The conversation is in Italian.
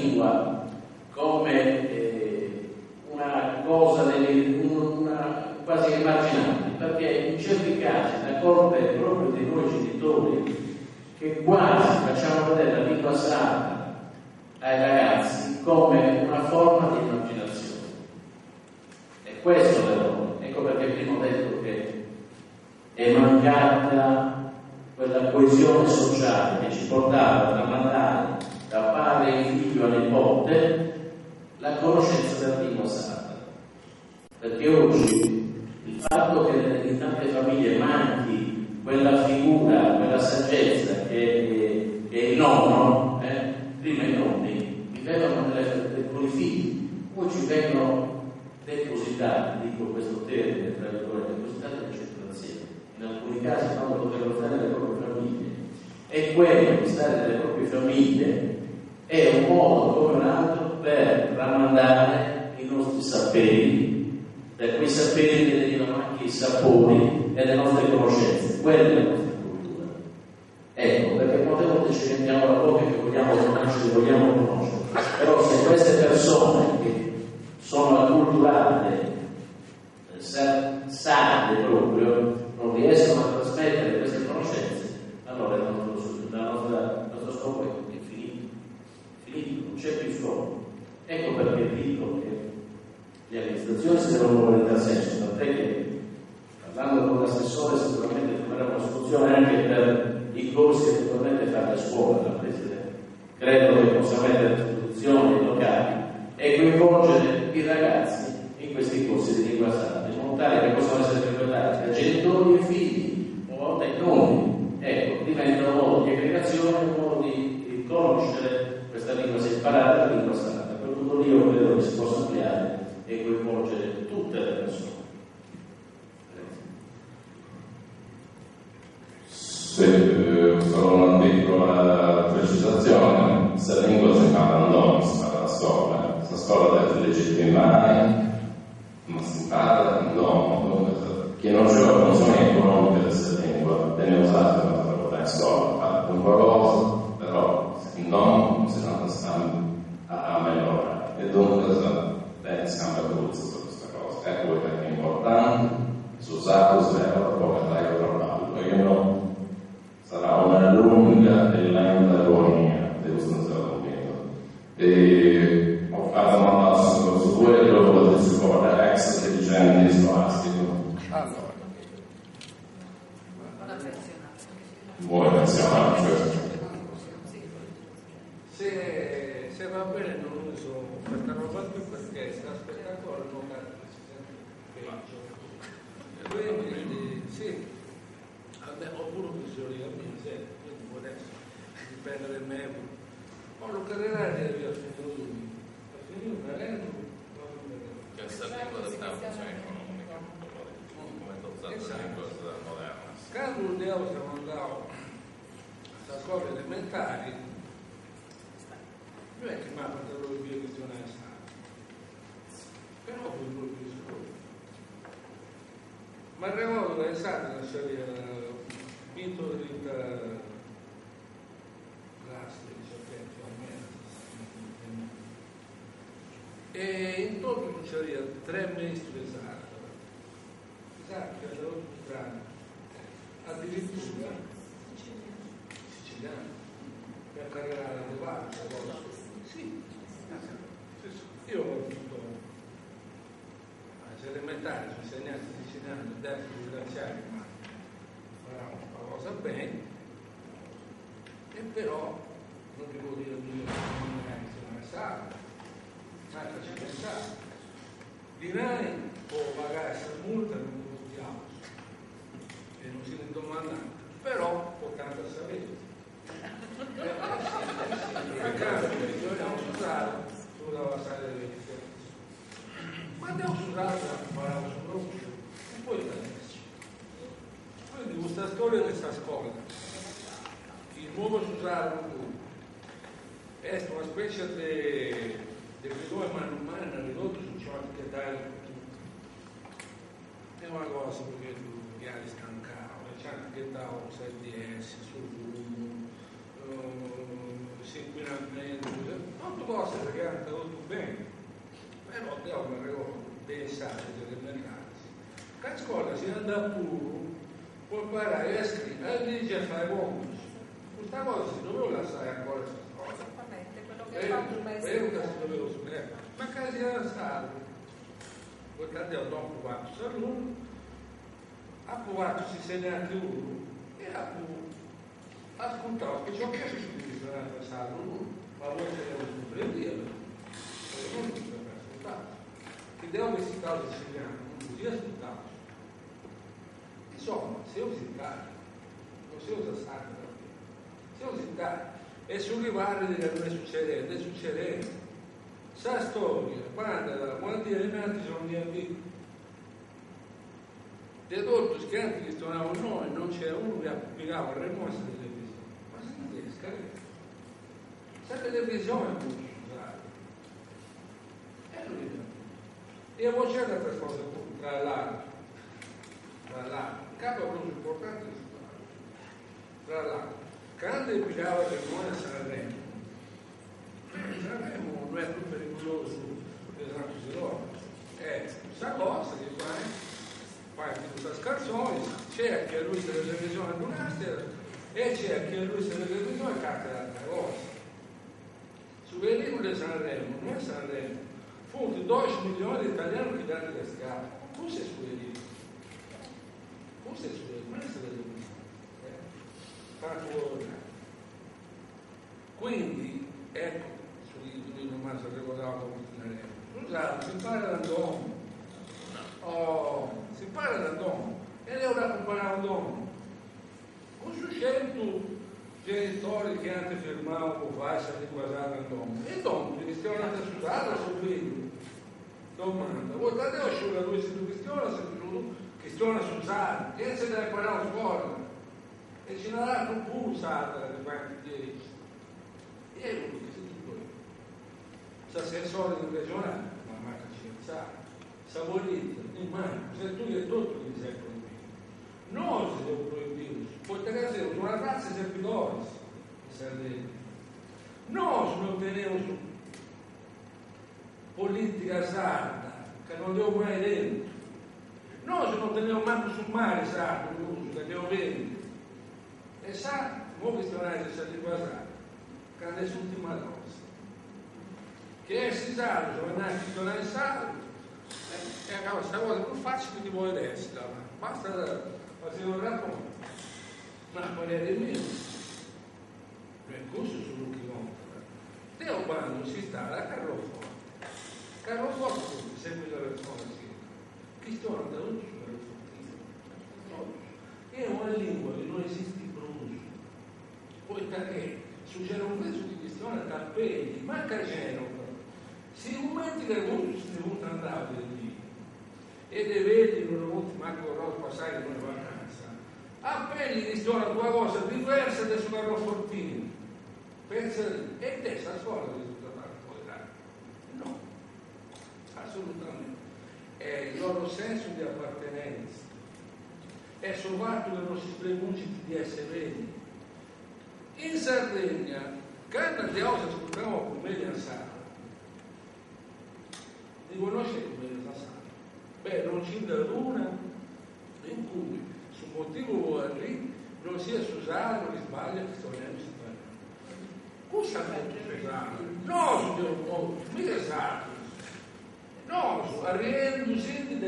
lingua come una cosa quasi immaginabile, perché in certi casi si accorge proprio di noi genitori che quasi facciamo vedere la lingua sarda ai ragazzi come una forma di immaginazione. E questo l'errore. Ecco perché prima ho detto che è mancata quella coesione sociale che ci portava a tramandare da padre in figlio a nipote la conoscenza della lingua sarda. Perché oggi il fatto che in tante famiglie manchi quella figura, quella saggezza che è il nonno, prima i nonni vivevano con i figli, poi ci vengono depositati, dico questo termine, tra virgolette, depositati nell'accettazione. In alcuni casi quando potrebbero stare nelle proprie famiglie. E quello di stare nelle proprie famiglie è un modo come un altro per tramandare i nostri saperi, da quei saperi che derivano anche i sapori e le nostre conoscenze, quella è la nostra cultura. Ecco, perché molte volte ci mettiamo la bocca che vogliamo conoscere, però se queste persone che sono acculturate, sarde proprio, non riescono a trasmettere queste conoscenze, allora il nostro scopo è finito, non c'è più scopo. Ecco perché dico che le amministrazioni si devono muovere in tal senso, tant'è che parlando con l'assessore sicuramente troverà una soluzione anche per i corsi che attualmente fanno a scuola. Credo che possa mettere a disposizione i locali e coinvolgere i ragazzi in questi corsi di lingua sarda, in modo tale che possano essere frequentati da genitori e figli, o volte i nonni. Ecco, diventa un modo di aggregazione, un modo di conoscere questa lingua, si imparare la lingua sarda. Per tutto lì io credo che si possa ampliare e coinvolgere tutte le persone. Solo una piccola precisazione: se la lingua si parla non si parla a scuola, la scuola deve legittimare, ma si parla in dono. Chi non c'è la funzione economica di questa lingua viene usata per lavorare in scuola, fa un qualcosa, però in dono si non sta a migliorare, e dunque scambia tutto su questa cosa. Ecco perché è importante usare svero come taglio traballo, perché no sarà una lunga e lenta agonia di questo convinto. E ho fatto una domanda su quello che si chiama ex dirigente scolastico. Allora, Buona pensionato, certo. se va bene non uso questa roba qui perché sta spettatore non ha quindi sì, ho pure tesoria mia, quindi può dipende da me. Ma lo carrerà di via finire un arendo, che sta lingua della funzione economica, come dozzato la lingua moderna. quando devo siamo andati a scuole elementari, non è che mi ha fatto la via visionare stata, però poi non più scuola. Ma il remoto è stata una storia vinto di classe, più o meno. E intorno non c'era 3 mesi esatto, che era strano, addirittura siciliano, per carriera di parte, sì. Io ho avuto alle elementari, sono insegnanti siciliani, adesso ringraziare, ma farà una cosa bene, e però non devo dire che non è stato, ma ci pensare. Dirai, o magari se multa non lo diamo, e non si ne domanda, però può tanto sapere. Perché dobbiamo usare sulla vasaglia delle differenze. Ma abbiamo usato la parola sul rosso, e poi adesso. Quindi questa storia di questa scuola, il nuovo usato è una specie di ridore mano a mano, ridotto su ciò che dà è una cosa perché gli ali stancavo, c'è anche da un 6DS sul fumo, si inquinamento, molte cose che hanno tradotto bene, però devo pensare delle mercati. Che a scuola si anda pure, può imparare a scrivere, a leggere e fare compiti. Questa cosa si doveva lasciare ancora questa cosa. Esattamente, quello che fa un maestro. Si doveva studiare. Ma che si era stato? Perché ho dopo saluto, ha provato si segna anche uno e ha ascoltato che ciò che è successo nella passata ma voi se ne avete preso non si deve ascoltare che devo questi casi segnano non così ascoltato insomma se usi il carico non si usa sacro se usi il carico e sul rivale non è succedendo sa storia quando gli elementi sono di antichi di tutto schianti che suonavano noi non c'era uno che applicava il remosso delle televisioni ma se non riesca la televisione è molto usata e ho c'era per cose tra l'altro il capo più importante tra l'altro quando applicava il remosso a Sanremo non è più pericoloso per esempio se loro è questa cosa che fai questa canzoni, c'è chi a lui se la televisione ad un'astera e c'è chi a lui se la televisione canta l'altra cosa. Su Velivolo di Sanremo, non è Sanremo, fu 12 milioni di italiani che danno le scale. Cosa è su Velivolo? Cosa è su Velivolo? Non è su Velivolo. Quindi, ecco, io non mi sono ricordato come Sanremo. Scusate, si parla da domo. Si parla da domo e lei ora comparare un domo con 100 genitori che hanno firmato con fascia di guardare al domo e il domo di cristiano hanno studiato sul figlio domanda guardate ho scelto lui se tu cristiano se tu cristiano studiato che se deve imparare a scuola e ce n'era un pulsata di quanti 10 e è uno che si dice se sei solito in regionale ma manca scienziato saporito, immagino, se tu che tutto ti sei proibito. Non si deve proibire, potete essere una razza di servitori, non si otteneva su politica sarda, che non devo mai dentro. Non si otteneva manco sul mare sardo, che devo vendere. E sa, voi questionate se di basare, che è l'ultima cosa. Che è si sardo, sono nati a questionare sardo, e questa cosa più facile di voi destra, basta fare un racconto, ma volere meno, nel corso sono chilometri. Devo quando si sta da Carloforte segue la persona che sta da tutto è una lingua che non esiste più, poi perché succede un pezzo di questione da peli, manca Genova. Si dimentica che molto si è andato lì e dei vedi non ho manco roba passare in una vacanza appena di storia una cosa diversa da suonare fortino pensa e te sta scuola di tutta parte no assolutamente è il loro senso di appartenenza è sul fatto che non si premuciti di essere veri in Sardegna quando ti osa ascoltavamo con me a Sara di conoscere come la sa. Beh, non c'è da luna in cui su motivo lì non sia usato, non sbaglia che sono cosa è esatto? No, mica esatto. No, arriendo, senti,